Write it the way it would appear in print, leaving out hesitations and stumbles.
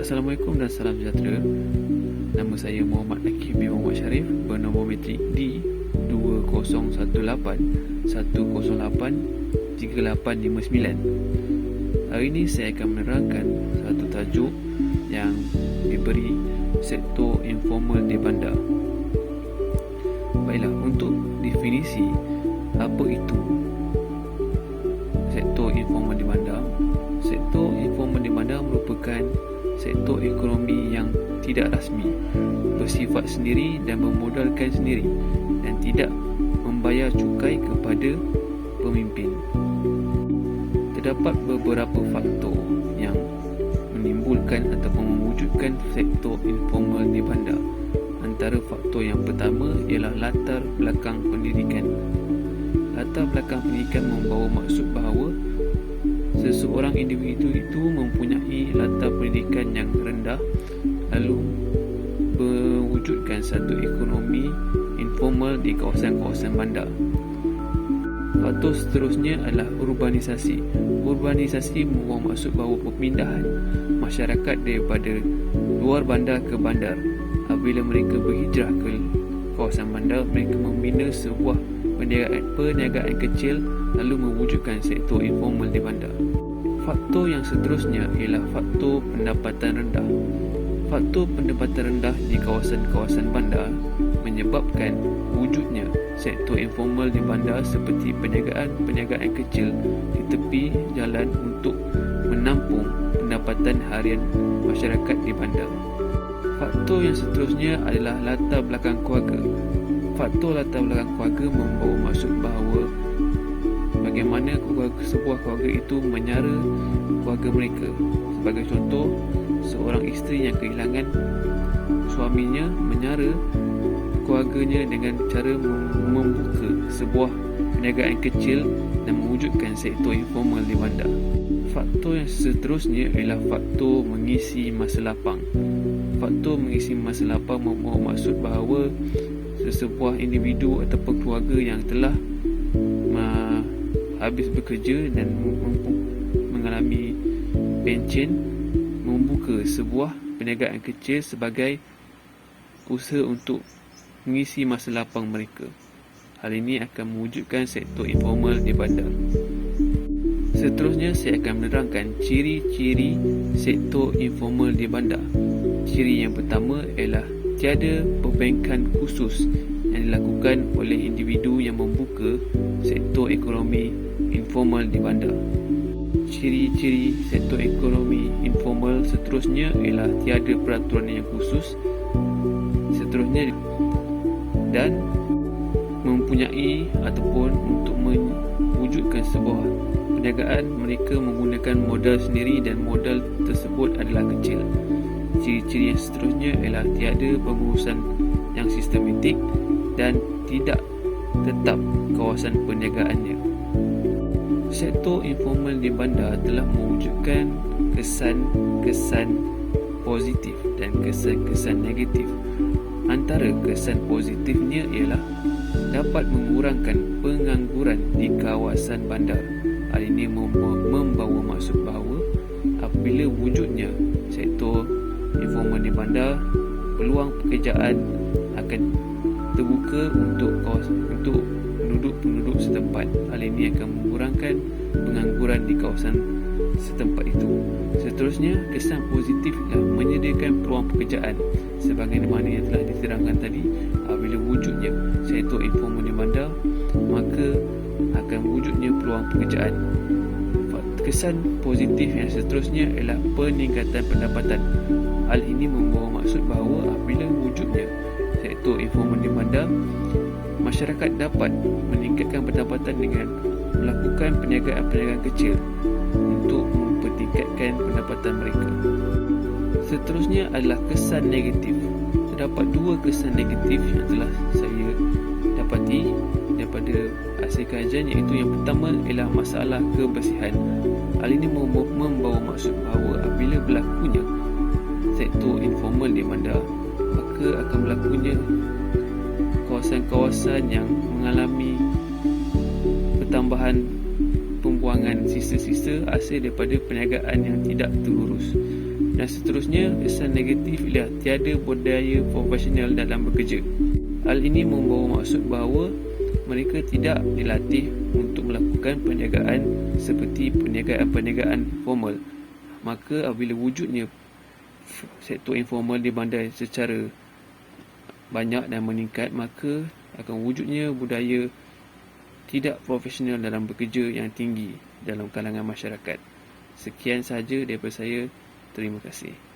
Assalamualaikum dan salam sejahtera. Nama saya Muhammad Akif bin Muhammad Sharif, bernombor metrik D2018-108-3859. Hari ini saya akan menerangkan satu tajuk yang diberi sektor informal di bandar. Baiklah, untuk definisi apa itu sektor informal di bandar. Sektor informal di bandar merupakan sektor ekonomi yang tidak rasmi, bersifat sendiri dan bermodalkan sendiri, dan tidak membayar cukai kepada pemimpin. Terdapat beberapa faktor yang menimbulkan ataupun mewujudkan sektor informal di bandar. Antara faktor yang pertama ialah latar belakang pendidikan. Latar belakang pendidikan membawa maksud bahawa seseorang individu itu mempunyai latar pendidikan yang rendah, lalu mewujudkan satu ekonomi informal di kawasan-kawasan bandar. Faktor seterusnya adalah urbanisasi. Urbanisasi membawa maksud bahawa perpindahan masyarakat daripada luar bandar ke bandar. Apabila mereka berhijrah ke kawasan bandar, mereka membina sebuah perniagaan kecil lalu mewujudkan sektor informal di bandar. Faktor yang seterusnya ialah faktor pendapatan rendah. Faktor pendapatan rendah di kawasan-kawasan bandar menyebabkan wujudnya sektor informal di bandar seperti perniagaan kecil di tepi jalan untuk menampung pendapatan harian masyarakat di bandar. Faktor yang seterusnya adalah latar belakang keluarga. Faktor latar belakang keluarga membawa maksud bahawa bagaimana sebuah keluarga itu menyara keluarga mereka. Sebagai contoh, seorang isteri yang kehilangan suaminya menyara keluarganya dengan cara membuka sebuah perniagaan kecil dan mewujudkan sektor informal di bandar. Faktor yang seterusnya ialah faktor mengisi masa lapang. Faktor mengisi masa lapang membawa maksud bahawa sesebuah individu ataupun keluarga yang telah habis bekerja dan mengalami pencen membuka sebuah perniagaan kecil sebagai usaha untuk mengisi masa lapang mereka. Hal ini akan mewujudkan sektor informal di bandar. Seterusnya saya akan menerangkan ciri-ciri sektor informal di bandar. Ciri yang pertama ialah tiada perbankan khusus yang dilakukan oleh individu yang membuka sektor ekonomi informal di bandar. Ciri-ciri sektor ekonomi informal seterusnya ialah tiada peraturan yang khusus seterusnya dan mempunyai ataupun untuk mewujudkan sebuah perniagaan mereka menggunakan modal sendiri dan modal tersebut adalah kecil. Ciri-ciri yang seterusnya ialah tiada pengurusan yang sistematik dan tidak tetap kawasan perniagaannya. Sektor informal di bandar telah mewujudkan kesan-kesan positif dan kesan-kesan negatif. Antara kesan positifnya ialah dapat mengurangkan pengangguran di kawasan bandar. Hal ini membawa maksud bahawa apabila wujudnya sektor informal di bandar, peluang pekerjaan akan terbuka untuk penduduk setempat. Hal ini akan mengurangkan pengangguran di kawasan setempat itu. Seterusnya, kesan positif ialah menyediakan peluang pekerjaan sebagaimana yang telah diterangkan tadi. Apabila wujudnya sektor informal di bandar, maka akan wujudnya peluang pekerjaan. Kesan positif yang seterusnya ialah peningkatan pendapatan. Hal ini membawa maksud bahawa apabila wujudnya sektor informal di bandar, masyarakat dapat meningkatkan pendapatan dengan melakukan perniagaan kecil untuk mempertingkatkan pendapatan mereka. Seterusnya adalah kesan negatif. Terdapat dua kesan negatif yang telah saya dapati daripada hasil kajian, iaitu yang pertama ialah masalah kebersihan. Hal ini membawa maksud bahawa apabila berlakunya sektor informal di bandar, maka akan berlakunya kawasan-kawasan yang mengalami pertambahan pembuangan sisa-sisa hasil daripada perniagaan yang tidak terurus. Dan seterusnya, kesan negatif ialah tiada budaya profesional dalam bekerja. Hal ini membawa maksud bahawa mereka tidak dilatih untuk melakukan perniagaan seperti perniagaan formal. Maka apabila wujudnya sektor informal di bandar secara banyak dan meningkat, maka akan wujudnya budaya tidak profesional dalam bekerja yang tinggi dalam kalangan masyarakat. Sekian sahaja daripada saya. Terima kasih.